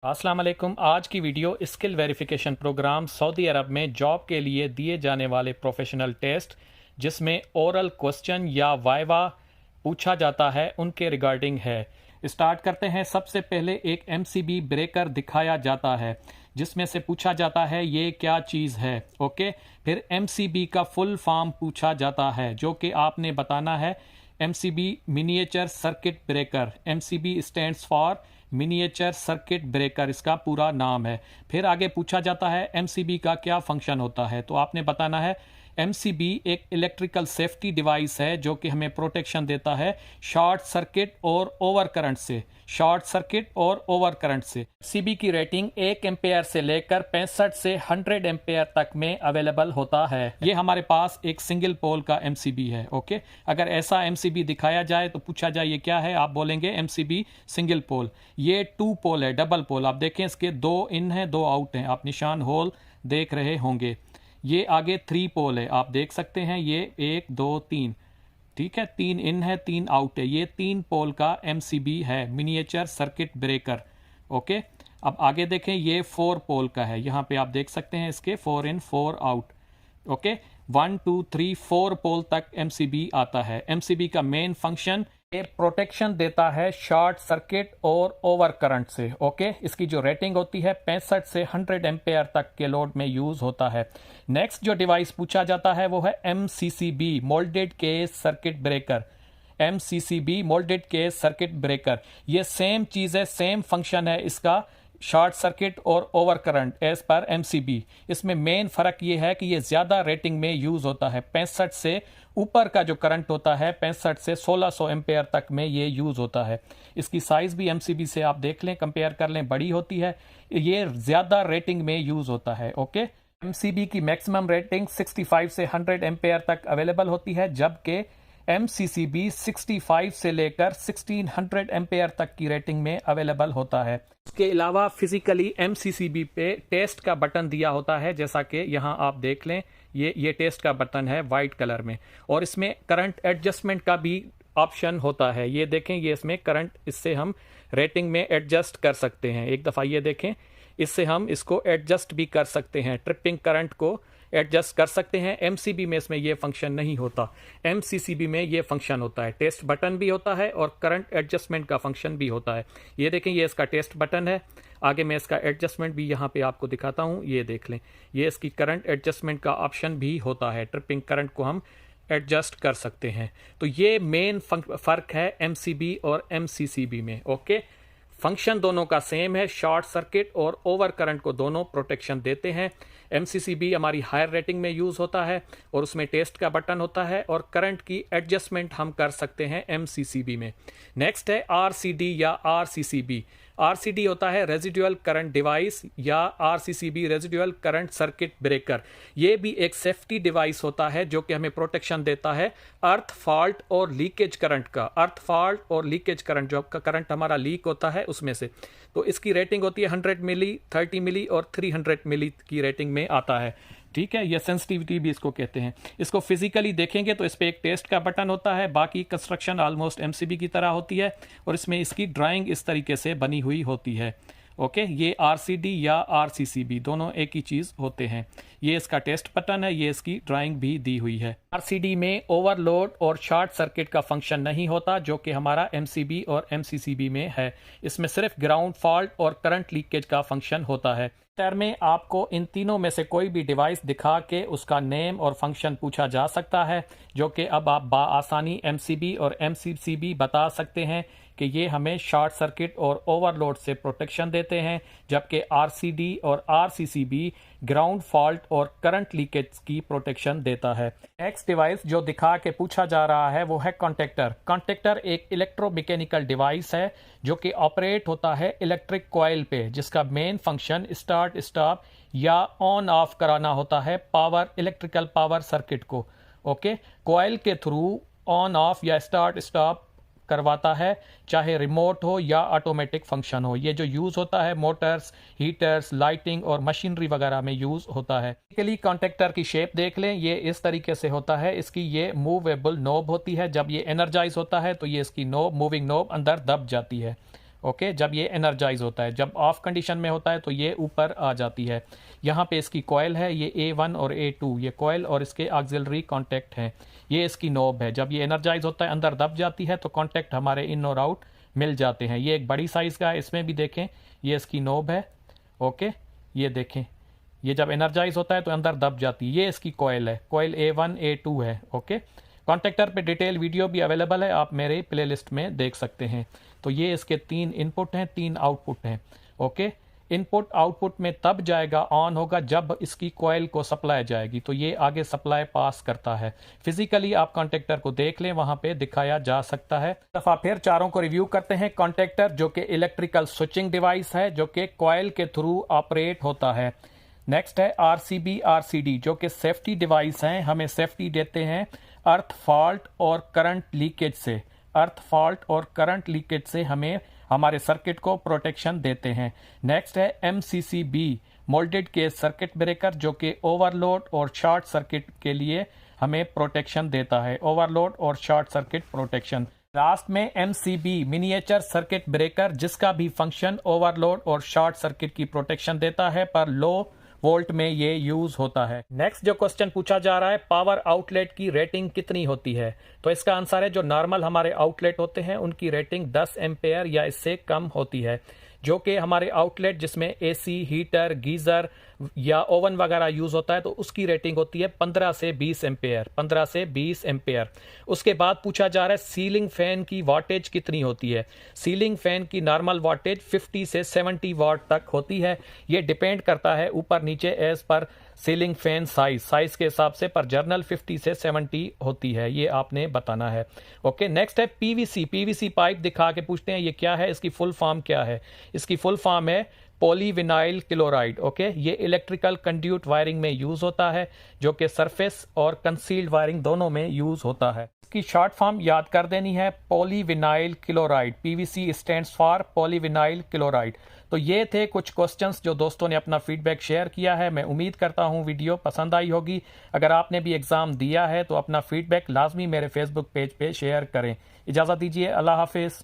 अस्सलाम वालेकुम। आज की video skill verification program Saudi Arab में जॉब के लिए दिए जाने वाले प्रोफेशनल टेस्ट जिसमें ओरल क्वेश्चन या वाइवा पूछा जाता है उनके रिगार्डिंग है। स्टार्ट करते हैं। सबसे पहले एक एमसीबी ब्रेकर दिखाया जाता है जिसमें से पूछा जाता है ये क्या चीज़ है। ओके, फिर एमसीबी का फुल फॉर्म पूछा जाता है जो कि आपने बताना है। MCB miniature circuit breaker, MCB stands for miniature circuit breaker, इसका पूरा नाम है। फिर आगे पूछा जाता है एमसीबी का क्या फंक्शन होता है, तो आपने बताना है एमसीबी एक इलेक्ट्रिकल सेफ्टी डिवाइस है जो कि हमें प्रोटेक्शन देता है शॉर्ट सर्किट और ओवर करंट से, शॉर्ट सर्किट और ओवर करंट से। एमसीबी की रेटिंग 1 एम्पेयर से लेकर 65 से 100 एम्पेयर तक में अवेलेबल होता है। ये हमारे पास एक सिंगल पोल का एमसीबी है। ओके, अगर ऐसा एमसीबी दिखाया जाए तो पूछा जाए ये क्या है, आप बोलेंगे एमसीबी सिंगल पोल। ये 2 पोल है, डबल पोल। आप देखें इसके 2 इन है 2 आउट हैं, आप निशान होल देख रहे होंगे। ये आगे 3 पोल है, आप देख सकते हैं ये 1 2 3, ठीक है, 3 इन है 3 आउट है। ये 3 पोल का एमसीबी है, मिनिएचर सर्किट ब्रेकर। ओके, अब आगे देखें ये 4 पोल का है, यहाँ पे आप देख सकते हैं इसके 4 इन 4 आउट। ओके, 1 2 3 4 पोल तक एमसीबी आता है। एमसीबी का मेन फंक्शन ये प्रोटेक्शन देता है शॉर्ट सर्किट और ओवर करंट से। ओके, इसकी जो रेटिंग होती है 65 से 100 एम्पेयर तक के लोड में यूज होता है। नेक्स्ट जो डिवाइस पूछा जाता है वो है MCCB, moulded case circuit breaker. MCCB moulded case circuit breaker, ये सेम चीज़ है, सेम फंक्शन है इसका, शॉर्ट सर्किट और over current as per MCB. इसमें मेन फ़र्क ये है कि ये ज़्यादा रेटिंग में यूज़ होता है। 65 से ऊपर का जो करंट होता है 65 से 1600 एम्पेयर तक में ये यूज़ होता है। इसकी साइज़ भी एमसीबी से आप देख लें, कंपेयर कर लें, बड़ी होती है। ये ज़्यादा रेटिंग में यूज़ होता है। ओके, एमसीबी की मैक्सिमम रेटिंग 65 से 100 एम्पेयर तक अवेलेबल होती है, जबकि एमसीसीबी 65 से लेकर 1600 एम्पेयर तक की रेटिंग में अवेलेबल होता है। इसके अलावा फिजिकली एमसीसीबी पे टेस्ट का बटन दिया होता है, जैसा कि यहाँ आप देख लें, ये टेस्ट का बटन है वाइट कलर में, और इसमें करंट एडजस्टमेंट का भी ऑप्शन होता है। ये देखें, ये इसमें करंट, इससे हम रेटिंग में एडजस्ट कर सकते हैं। एक दफ़ा ये देखें, इससे हम इसको एडजस्ट भी कर सकते हैं, ट्रिपिंग करंट को एडजस्ट कर सकते हैं। एमसीबी में इसमें यह फंक्शन नहीं होता, एमसीसीबी में यह फंक्शन होता है। टेस्ट बटन भी होता है और करंट एडजस्टमेंट का फंक्शन भी होता है। ये देखें, ये इसका टेस्ट बटन है। आगे मैं इसका एडजस्टमेंट भी यहाँ पे आपको दिखाता हूँ, ये देख लें, ये इसकी करंट एडजस्टमेंट का ऑप्शन भी होता है, ट्रिपिंग करंट को हम एडजस्ट कर सकते हैं। तो ये मेन फ़र्क है एमसीबी और एमसीसीबी में। ओके, फंक्शन दोनों का सेम है, शॉर्ट सर्किट और ओवर करंट को दोनों प्रोटेक्शन देते हैं। एमसीसीबी हमारी हायर रेटिंग में यूज़ होता है और उसमें टेस्ट का बटन होता है, और करंट की एडजस्टमेंट हम कर सकते हैं एमसीसीबी में। नेक्स्ट है आरसीडी या आरसीसीबी। आरसीडी होता है रेजिडुअल करंट डिवाइस, या RCCB residual current circuit breaker. ये भी एक सेफ्टी डिवाइस होता है जो कि हमें प्रोटेक्शन देता है अर्थ फॉल्ट और लीकेज करंट का, अर्थ फॉल्ट और लीकेज करंट, जो करंट हमारा लीक होता है उसमें से। तो इसकी रेटिंग होती है 100 मिली, 30 मिली और 300 मिली की रेटिंग में आता है। ठीक है, यह सेंसिटिविटी भी इसको कहते हैं। इसको फिजिकली देखेंगे तो इस पर एक टेस्ट का बटन होता है, बाकी कंस्ट्रक्शन ऑलमोस्ट एमसीबी की तरह होती है, और इसमें इसकी ड्राइंग इस तरीके से बनी हुई होती है। ओके, ये आरसीडी या आरसीसीबी दोनों एक ही चीज़ होते हैं। ये इसका टेस्ट बटन है, ये इसकी ड्राइंग भी दी हुई है। आरसीडी में ओवरलोड और शॉर्ट सर्किट का फंक्शन नहीं होता, जो कि हमारा एमसीबी और एमसीसीबी में है। इसमें सिर्फ ग्राउंड फॉल्ट और करंट लीकेज का फंक्शन होता है। टर्म में आपको इन तीनों में से कोई भी डिवाइस दिखा के उसका नेम और फंक्शन पूछा जा सकता है, जो कि अब आप बाआसानी एमसीबी और एमसीसीबी बता सकते हैं कि ये हमें शॉर्ट सर्किट और ओवरलोड से प्रोटेक्शन देते हैं, जबकि आरसीडी और आरसीसीबी ग्राउंड फॉल्ट और करंट लीकेज की प्रोटेक्शन देता है। नेक्स्ट डिवाइस जो दिखा के पूछा जा रहा है वो है कॉन्टेक्टर। कॉन्टेक्टर एक इलेक्ट्रोमैकेनिकल डिवाइस है जो कि ऑपरेट होता है इलेक्ट्रिक कॉइल पे, जिसका मेन फंक्शन स्टार्ट स्टॉप या ऑन ऑफ कराना होता है पावर, इलेक्ट्रिकल पावर सर्किट को। ओके, कॉइल के थ्रू ऑन ऑफ या स्टार्ट स्टॉप करवाता है, चाहे रिमोट हो या ऑटोमेटिक फंक्शन हो। ये जो यूज़ होता है मोटर्स, हीटर्स, लाइटिंग और मशीनरी वगैरह में यूज़ होता है। बेसिकली कॉन्टेक्टर की शेप देख लें, ये इस तरीके से होता है। इसकी ये मूवेबल नोब होती है, जब ये एनर्जाइज होता है तो ये इसकी नोब, मूविंग नोब अंदर दब जाती है। ओके, जब ये एनर्जाइज होता है। जब ऑफ कंडीशन में होता है तो ये ऊपर आ जाती है। यहाँ पे इसकी कॉइल है, ये A1 और A2, ये कॉइल और इसके ऑक्सिलरी कॉन्टैक्ट हैं। ये इसकी नोब है। जब ये एनर्जाइज होता है अंदर दब जाती है तो कॉन्टैक्ट हमारे इन और आउट मिल जाते हैं। ये एक बड़ी साइज़ का है, इसमें भी देखें ये इसकी नोब है। ओके, ये देखें, ये जब एनर्जाइज होता है तो अंदर दब जाती है। ये इसकी कॉइल है, कॉइल A1 A2 है। ओके, कॉन्टैक्टर पे डिटेल वीडियो भी अवेलेबल है, आप मेरे प्लेलिस्ट में देख सकते हैं। तो ये इसके 3 इनपुट हैं, 3 आउटपुट हैं। ओके, इनपुट आउटपुट में तब जाएगा, ऑन होगा जब इसकी कॉइल को सप्लाई जाएगी, तो ये आगे सप्लाई पास करता है। फिजिकली आप कॉन्टैक्टर को देख लें, वहां पे दिखाया जा सकता है। दफा फिर चारों को रिव्यू करते हैं। कॉन्टैक्टर जो कि इलेक्ट्रिकल स्विचिंग डिवाइस है, जो कि कॉइल के थ्रू ऑपरेट होता है। नेक्स्ट है RCB RCD, जो कि सेफ्टी डिवाइस हैं, हमें सेफ्टी देते हैं अर्थ फॉल्ट और करंट लीकेज से। अर्थ फॉल्ट और करंट लीकेज से हमें हमारे सर्किट को प्रोटेक्शन देते हैं। नेक्स्ट है MCCB, moulded case circuit breaker, जो कि ओवरलोड और शॉर्ट सर्किट के लिए हमें प्रोटेक्शन देता है। ओवरलोड और शॉर्ट सर्किट प्रोटेक्शन। लास्ट में MCB, मिनिएचर सर्किट ब्रेकर, जिसका भी फंक्शन ओवरलोड और शॉर्ट सर्किट की प्रोटेक्शन देता है, पर लो वोल्ट में ये यूज होता है। नेक्स्ट जो क्वेश्चन पूछा जा रहा है, पावर आउटलेट की रेटिंग कितनी होती है? तो इसका आंसर है जो नॉर्मल हमारे आउटलेट होते हैं उनकी रेटिंग 10 एम्पेयर या इससे कम होती है। जो कि हमारे आउटलेट जिसमें AC, हीटर, गीजर या ओवन वगैरह यूज होता है तो उसकी रेटिंग होती है 15 से 20 एम्पेयर। 15 से 20 एम्पेयर। उसके बाद पूछा जा रहा है सीलिंग फैन की वाटेज कितनी होती है? सीलिंग फैन की नॉर्मल वाटेज 50 से 70 वाट तक होती है। ये डिपेंड करता है ऊपर नीचे as per ceiling fan size के हिसाब से, पर जर्नल 50 से 70 होती है, ये आपने बताना है। ओके, नेक्स्ट है PVC पाइप दिखा के पूछते हैं ये क्या है, इसकी फुल फॉर्म क्या है? इसकी फुल फॉर्म है पॉलीविनाइल क्लोराइड। ओके, ये इलेक्ट्रिकल कंड्यूट वायरिंग में यूज होता है, जो कि सरफेस और कंसील्ड वायरिंग दोनों में यूज होता है। इसकी शॉर्ट फॉर्म याद कर देनी है, polyvinyl chloride. PVC stands for polyvinyl chloride. तो ये थे कुछ क्वेश्चंस जो दोस्तों ने अपना फीडबैक शेयर किया है। मैं उम्मीद करता हूँ वीडियो पसंद आई होगी। अगर आपने भी एग्जाम दिया है तो अपना फीडबैक लाजमी मेरे फेसबुक पेज पे शेयर करें। इजाज़त दीजिए, अल्लाह हाफिज़।